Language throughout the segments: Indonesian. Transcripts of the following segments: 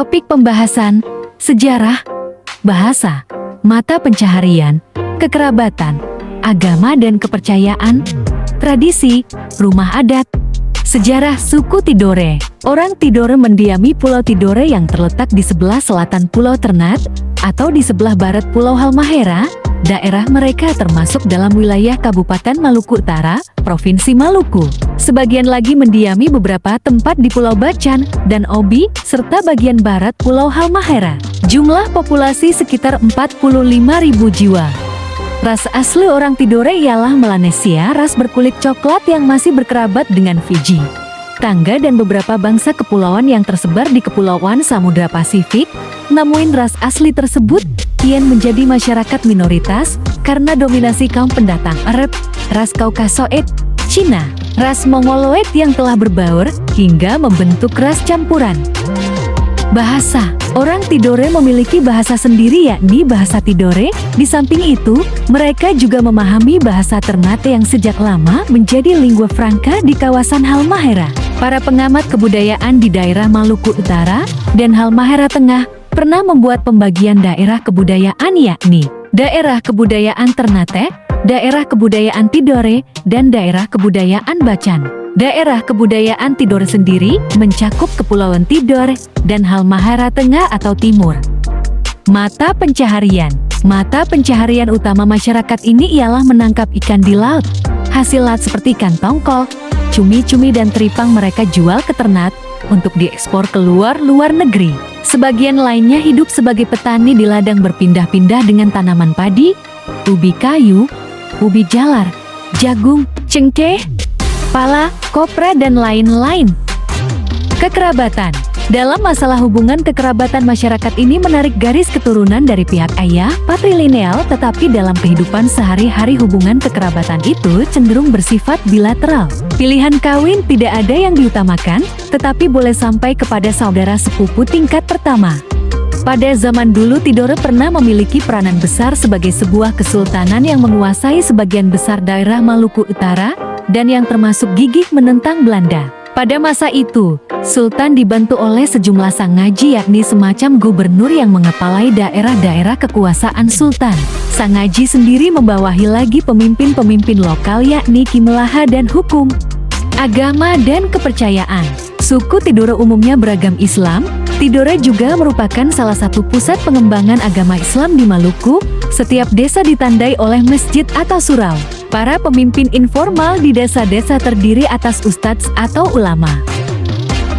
Topik pembahasan: sejarah, bahasa, mata pencaharian, kekerabatan, agama dan kepercayaan, tradisi, rumah adat. Sejarah suku Tidore. Orang Tidore mendiami Pulau Tidore yang terletak di sebelah selatan Pulau Ternate atau di sebelah barat Pulau Halmahera. Daerah mereka termasuk dalam wilayah Kabupaten Maluku Utara, Provinsi Maluku. Sebagian lagi mendiami beberapa tempat di Pulau Bacan dan Obi, serta bagian barat Pulau Halmahera. Jumlah populasi sekitar 45.000 jiwa. Ras asli orang Tidore ialah Melanesia, ras berkulit coklat yang masih berkerabat dengan Fiji, Tangga dan beberapa bangsa kepulauan yang tersebar di Kepulauan Samudra Pasifik. Namun ras asli tersebut kian menjadi masyarakat minoritas karena dominasi kaum pendatang Arab, ras Kaukasoid, Cina, ras Mongoloid yang telah berbaur hingga membentuk ras campuran. Bahasa. Orang Tidore memiliki bahasa sendiri yakni bahasa Tidore. Di samping itu, mereka juga memahami bahasa Ternate yang sejak lama menjadi lingua franca di kawasan Halmahera. Para pengamat kebudayaan di daerah Maluku Utara dan Halmahera Tengah pernah membuat pembagian daerah kebudayaan yakni daerah kebudayaan Ternate, daerah kebudayaan Tidore, dan daerah kebudayaan Bacan. Daerah kebudayaan Tidore sendiri mencakup Kepulauan Tidore dan Halmahera Tengah atau Timur. Mata pencaharian. Mata pencaharian utama masyarakat ini ialah menangkap ikan di laut. Hasil laut seperti ikan tongkol, cumi-cumi dan teripang mereka jual ke Ternate untuk diekspor ke luar negeri. Sebagian lainnya hidup sebagai petani di ladang berpindah-pindah dengan tanaman padi, ubi kayu, ubi jalar, jagung, cengkeh, pala, kopra, dan lain-lain. Kekerabatan. Dalam masalah hubungan kekerabatan, masyarakat ini menarik garis keturunan dari pihak ayah, patrilineal, tetapi dalam kehidupan sehari-hari hubungan kekerabatan itu cenderung bersifat bilateral. Pilihan kawin tidak ada yang diutamakan, tetapi boleh sampai kepada saudara sepupu tingkat pertama. Pada zaman dulu Tidore pernah memiliki peranan besar sebagai sebuah kesultanan yang menguasai sebagian besar daerah Maluku Utara dan yang termasuk gigih menentang Belanda. Pada masa itu, Sultan dibantu oleh sejumlah sangaji yakni semacam gubernur yang mengepalai daerah-daerah kekuasaan Sultan. Sangaji sendiri membawahi lagi pemimpin-pemimpin lokal yakni Kimelaha dan hukum, agama dan kepercayaan. Suku Tidore umumnya beragam Islam. Tidore juga merupakan salah satu pusat pengembangan agama Islam di Maluku. Setiap desa ditandai oleh masjid atau surau. Para pemimpin informal di desa-desa terdiri atas ustadz atau ulama.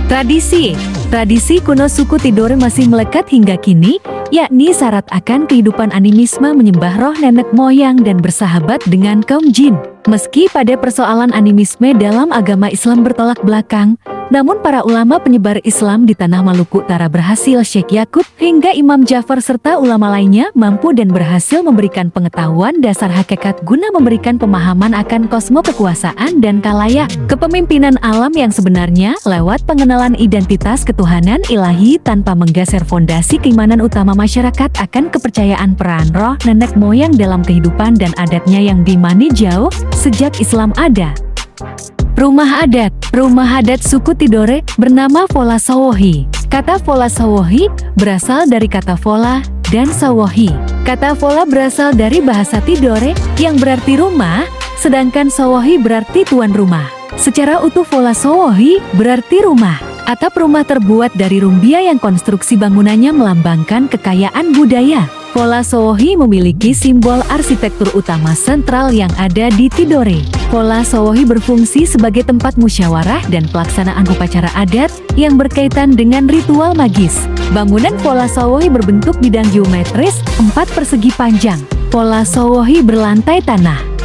Tradisi. Tradisi kuno suku Tidore masih melekat hingga kini, yakni syarat akan kehidupan animisme menyembah roh nenek moyang dan bersahabat dengan kaum jin. Meski pada persoalan animisme dalam agama Islam bertolak belakang, namun para ulama penyebar Islam di tanah Maluku Utara berhasil Syekh Yakub hingga Imam Jafar serta ulama lainnya mampu dan berhasil memberikan pengetahuan dasar hakikat guna memberikan pemahaman akan kosmo kekuasaan dan kalayak kepemimpinan alam yang sebenarnya lewat pengenalan identitas ketuhanan ilahi tanpa menggeser fondasi keimanan utama masyarakat akan kepercayaan peran roh nenek moyang dalam kehidupan dan adatnya yang dimani jauh sejak Islam ada. Rumah adat. Rumah adat suku Tidore bernama Fola Sawohi. Kata Fola Sawohi berasal dari kata Fola dan Sawohi. Kata Fola berasal dari bahasa Tidore yang berarti rumah, sedangkan Sawohi berarti tuan rumah. Secara utuh Fola Sawohi berarti rumah. Atap rumah terbuat dari rumbia yang konstruksi bangunannya melambangkan kekayaan budaya. Fola Sawohi memiliki simbol arsitektur utama sentral yang ada di Tidore. Fola Sawohi berfungsi sebagai tempat musyawarah dan pelaksanaan upacara adat yang berkaitan dengan ritual magis. Bangunan Fola Sawohi berbentuk bidang geometris 4 persegi panjang. Fola Sawohi berlantai tanah.